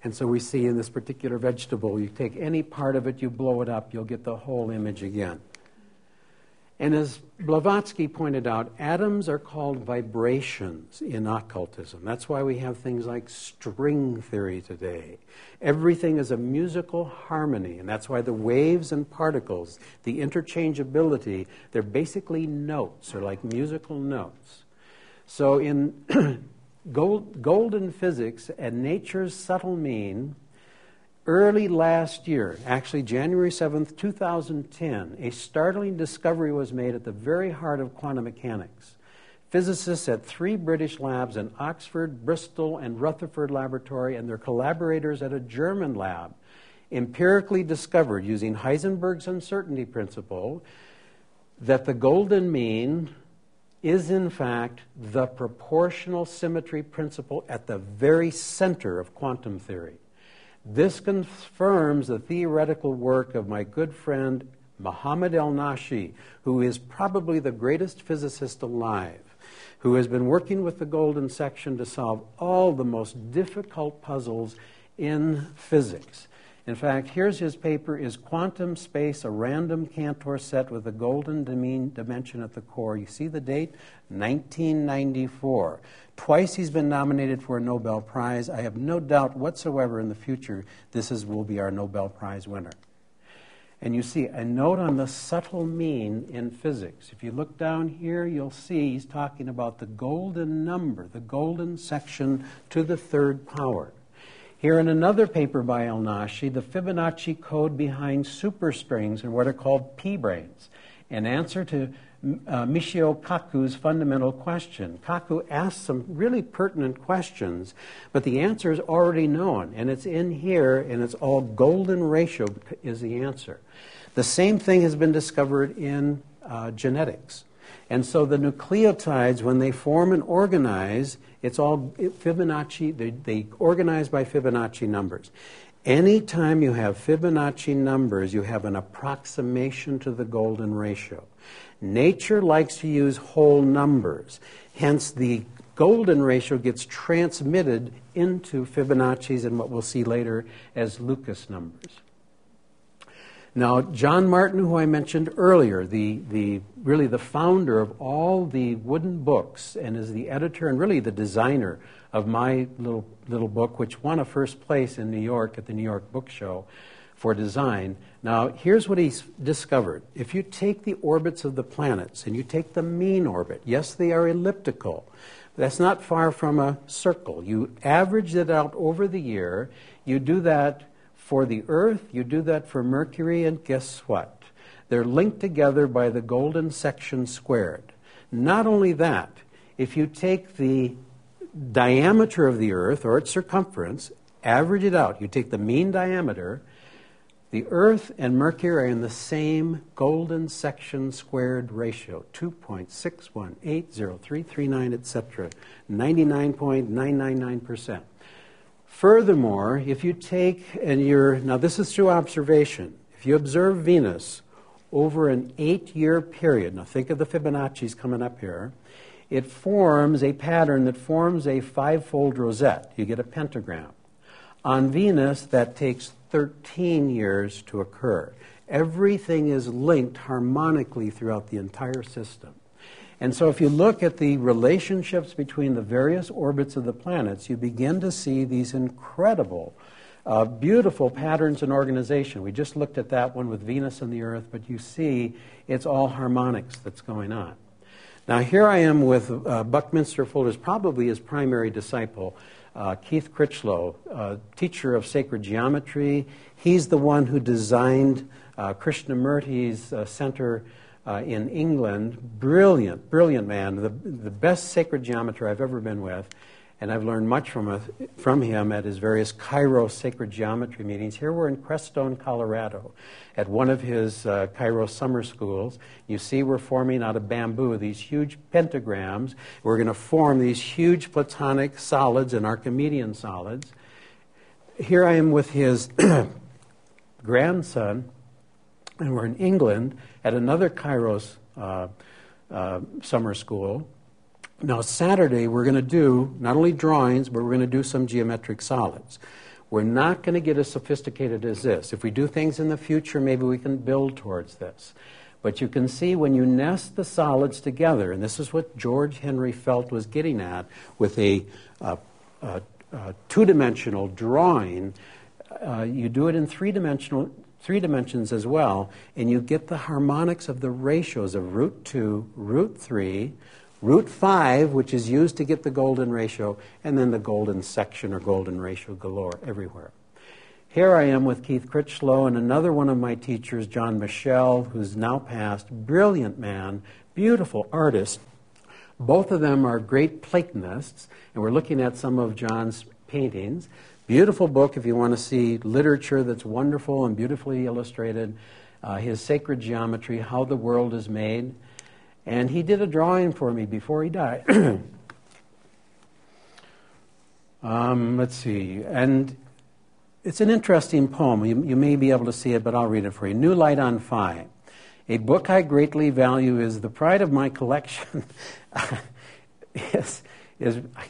And so we see in this particular vegetable, you take any part of it, you blow it up, you'll get the whole image again. And as Blavatsky pointed out, atoms are called vibrations in occultism. That's why we have things like string theory today. Everything is a musical harmony, and that's why the waves and particles, the interchangeability, they're basically notes, or like musical notes. So in golden physics and nature's subtle mean, early last year, actually January 7th, 2010, a startling discovery was made at the very heart of quantum mechanics. Physicists at 3 British labs in Oxford, Bristol, and Rutherford Laboratory and their collaborators at a German lab empirically discovered, using Heisenberg's uncertainty principle, that the golden mean is in fact the proportional symmetry principle at the very center of quantum theory. This confirms the theoretical work of my good friend Mohammed El-Nashi, who is probably the greatest physicist alive, who has been working with the golden section to solve all the most difficult puzzles in physics. In fact, here's his paper, Is Quantum Space a Random Cantor Set with a Golden Dimension at the Core? You see the date? 1994. Twice he's been nominated for a Nobel Prize. I have no doubt whatsoever in the future will be our Nobel Prize winner. And you see a note on the subtle mean in physics. If you look down here, you'll see he's talking about the golden number, the golden section to the 3rd power. Here in another paper by El-Nashi, the Fibonacci code behind superstrings and what are called p-branes, an answer to Michio Kaku's fundamental question. Kaku asked some really pertinent questions, but the answer is already known, and it's in here, and it's all golden ratio is the answer. The same thing has been discovered in genetics. And so the nucleotides, when they form and organize, it's all Fibonacci, they organize by Fibonacci numbers. Anytime you have Fibonacci numbers, you have an approximation to the golden ratio. Nature likes to use whole numbers. Hence, the golden ratio gets transmitted into Fibonacci's and what we'll see later as Lucas numbers. Now, John Martin, who I mentioned earlier, really the founder of all the wooden books and is the editor and really the designer of my little book, which won a first place in New York at the New York Book Show for design. Now, here's what he's discovered. If you take the orbits of the planets and you take the mean orbit, yes, they are elliptical. That's not far from a circle. You average it out over the year. You do that for the Earth, you do that for Mercury, and guess what? They're linked together by the golden section squared. Not only that, if you take the diameter of the Earth, or its circumference, average it out, you take the mean diameter, the Earth and Mercury are in the same golden section squared ratio, 2.6180339, etc., 99.999%. Furthermore, if you take, now this is through observation, if you observe Venus over an 8-year period, now think of the Fibonacci's coming up here, it forms a pattern that forms a 5-fold rosette. You get a pentagram. On Venus, that takes 13 years to occur. Everything is linked harmonically throughout the entire system. And so if you look at the relationships between the various orbits of the planets, you begin to see these incredible, beautiful patterns in organization. We just looked at that one with Venus and the Earth, but you see it's all harmonics that's going on. Now here I am with Buckminster Fuller's, probably his primary disciple, Keith Critchlow, teacher of sacred geometry. He's the one who designed Krishnamurti's center in England. Brilliant, brilliant man, the best sacred geometer I've ever been with, and I've learned much from him at his various Cairo sacred geometry meetings. Here we're in Crestone, Colorado, at one of his Cairo summer schools. You see we're forming out of bamboo these huge pentagrams. We're going to form these huge Platonic solids and Archimedean solids. Here I am with his grandson, and we're in England at another Kairos summer school. Now, Saturday, we're going to do not only drawings, but we're going to do some geometric solids. We're not going to get as sophisticated as this. If we do things in the future, maybe we can build towards this. But you can see when you nest the solids together, and this is what George Henry Felt was getting at with a two-dimensional drawing. You do it in three dimensions as well, and you get the harmonics of the ratios of root 2, root 3, root 5, which is used to get the golden ratio, and then the golden section or golden ratio galore everywhere. Here I am with Keith Critchlow and another one of my teachers, John Michel, who's now passed, brilliant man, beautiful artist. Both of them are great Platonists, and we're looking at some of John's paintings. Beautiful book if you want to see literature that's wonderful and beautifully illustrated. His Sacred Geometry, How the World is Made. And he did a drawing for me before he died. Let's see. And it's an interesting poem. You may be able to see it, but I'll read it for you. New Light on Phi. A book I greatly value is the pride of my collection. I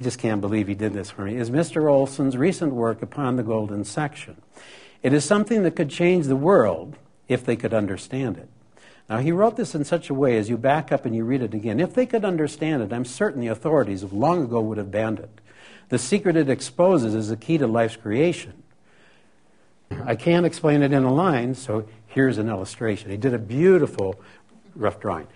just can't believe he did this for me, is Mr. Olson's recent work upon the golden section. It is something that could change the world if they could understand it. Now, he wrote this in such a way, as you back up and you read it again, if they could understand it, I'm certain the authorities of long ago would have banned it. The secret it exposes is the key to life's creation. I can't explain it in a line, so here's an illustration. He did a beautiful rough drawing.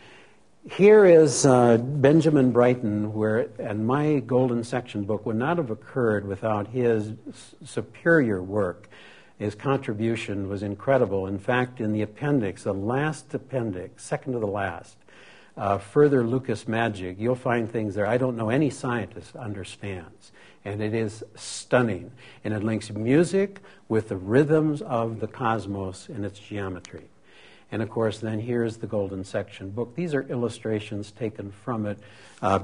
Here is Benjamin Brighton, and my golden section book would not have occurred without his superior work. His contribution was incredible. In fact, in the appendix, the last appendix, second to the last, further Lucas magic, you'll find things there I don't know any scientist understands. And it is stunning. And it links music with the rhythms of the cosmos and its geometry. And of course, then here's the golden section book. These are illustrations taken from it,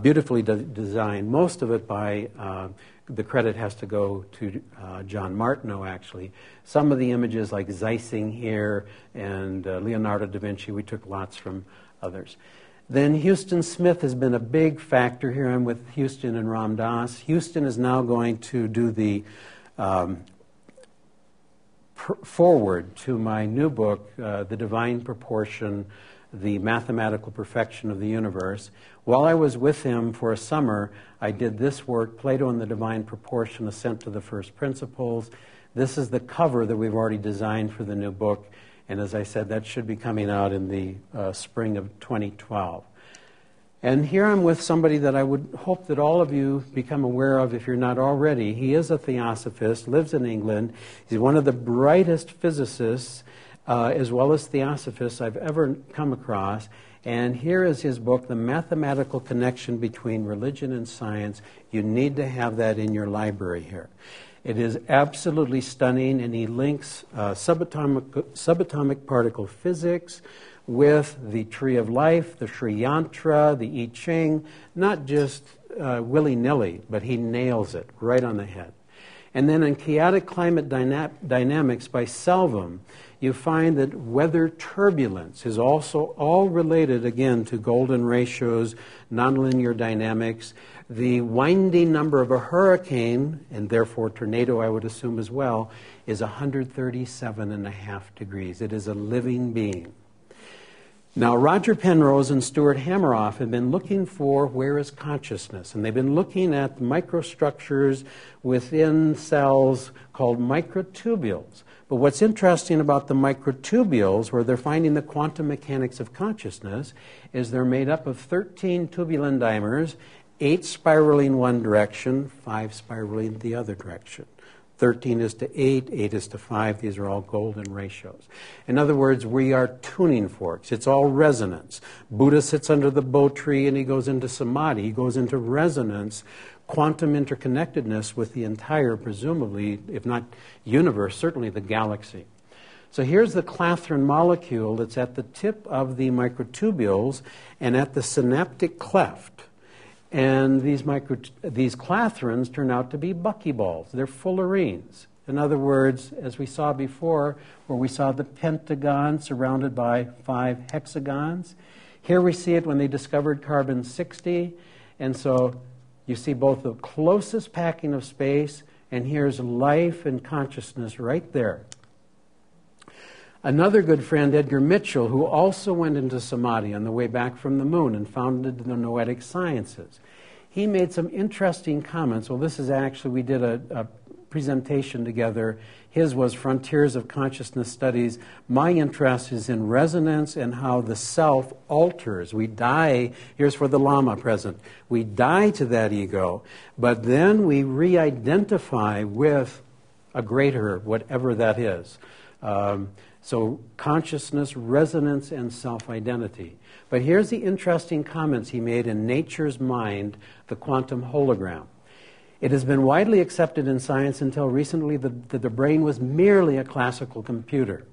beautifully designed. Most of it by, the credit has to go to John Martineau, actually. Some of the images like Zeissing here and Leonardo da Vinci, we took lots from others. Then Houston Smith has been a big factor. Here I'm with Houston and Ram Dass. Houston is now going to do the forward to my new book, The Divine Proportion, The Mathematical Perfection of the Universe. While I was with him for a summer, I did this work, Plato and the Divine Proportion, Ascent to the First Principles. This is the cover that we've already designed for the new book. And as I said, that should be coming out in the spring of 2012. And here I'm with somebody that I would hope that all of you become aware of if you're not already. He is a theosophist, lives in England. He's one of the brightest physicists as well as theosophists I've ever come across. And here is his book, The Mathematical Connection Between Religion and Science. You need to have that in your library here. It is absolutely stunning, and he links subatomic particle physics with the Tree of Life, the Sri Yantra, the I Ching, not just willy-nilly, but he nails it right on the head. And then in Chaotic Climate Dynamics by Selvum, you find that weather turbulence is also all related, again, to golden ratios, nonlinear dynamics. The winding number of a hurricane, and therefore tornado, I would assume as well, is 137.5 degrees. It is a living being. Now, Roger Penrose and Stuart Hameroff have been looking for where is consciousness, and they've been looking at microstructures within cells called microtubules. But what's interesting about the microtubules, where they're finding the quantum mechanics of consciousness, is they're made up of 13 tubulin dimers, 8 spiraling one direction, 5 spiraling the other direction. 13 is to 8, 8 is to 5. These are all golden ratios. In other words, we are tuning forks. It's all resonance. Buddha sits under the bo tree and he goes into samadhi. He goes into resonance, quantum interconnectedness with the entire, presumably, if not universe, certainly the galaxy. So here's the clathrin molecule that's at the tip of the microtubules and at the synaptic cleft. And these clathrins turn out to be buckyballs. They're fullerenes. In other words, as we saw before, where we saw the pentagon surrounded by 5 hexagons, here we see it when they discovered carbon-60. And so you see both the closest packing of space And here's life and consciousness right there. Another good friend, Edgar Mitchell, who also went into samadhi on the way back from the moon and founded the Noetic Sciences. He made some interesting comments. Well, this is actually, we did a presentation together. His was Frontiers of Consciousness Studies. My interest is in resonance and how the self alters. We die, here's for the Lama present, we die to that ego, but then we re-identify with a greater, whatever that is. So consciousness, resonance, and self-identity. But here's the interesting comments he made in Nature's Mind, the Quantum Hologram. It has been widely accepted in science until recently that the brain was merely a classical computer,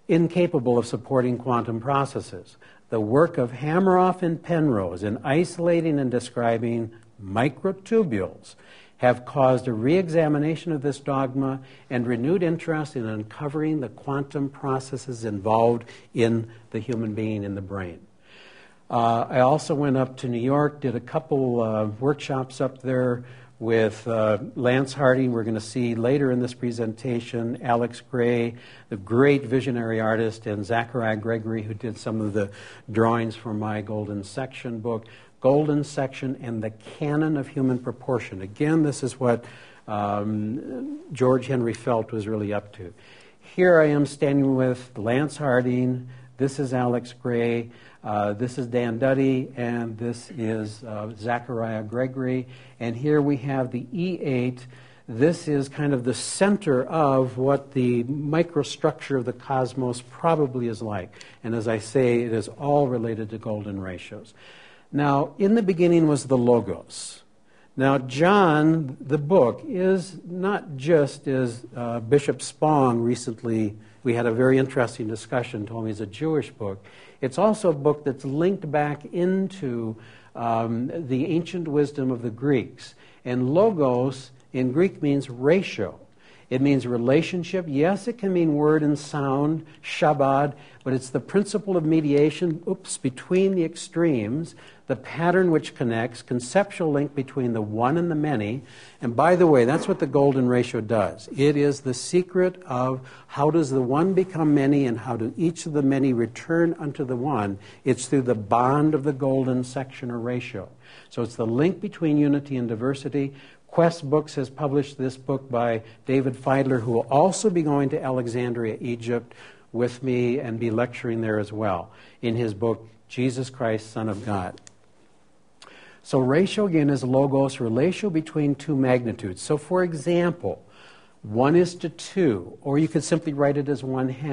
incapable of supporting quantum processes. The work of Hameroff and Penrose in isolating and describing microtubules have caused a re-examination of this dogma and renewed interest in uncovering the quantum processes involved in the human being in the brain. I also went up to New York, did a couple workshops up there with Lance Harding. We're going to see later in this presentation Alex Gray, the great visionary artist, and Zachariah Gregory, who did some of the drawings for my Golden Section book. Golden Section and the Canon of Human Proportion. Again, this is what George Henry Felt was really up to. Here I am standing with Lance Harding. This is Alex Gray. This is Dan Duddy. And this is Zachariah Gregory. And here we have the E8. This is kind of the center of what the microstructure of the cosmos probably is like. And as I say, it is all related to golden ratios. Now, in the beginning was the Logos. Now, John, the book, is not just as Bishop Spong recently, we had a very interesting discussion, told me it's a Jewish book. It's also a book that's linked back into the ancient wisdom of the Greeks. And Logos in Greek means ratio. It means relationship. Yes, it can mean word and sound, Shabbat, but it's the principle of mediation, between the extremes, the pattern which connects, conceptual link between the one and the many. And by the way, that's what the golden ratio does. It is the secret of how does the one become many and how do each of the many return unto the one. It's through the bond of the golden section or ratio. So it's the link between unity and diversity. Quest Books has published this book by David Feidler, who will also be going to Alexandria, Egypt, with me and be lecturing there as well, in his book, Jesus Christ, Son of God. So ratio, again, is logos, ratio between two magnitudes. So, for example, 1:2, or you could simply write it as 1/2.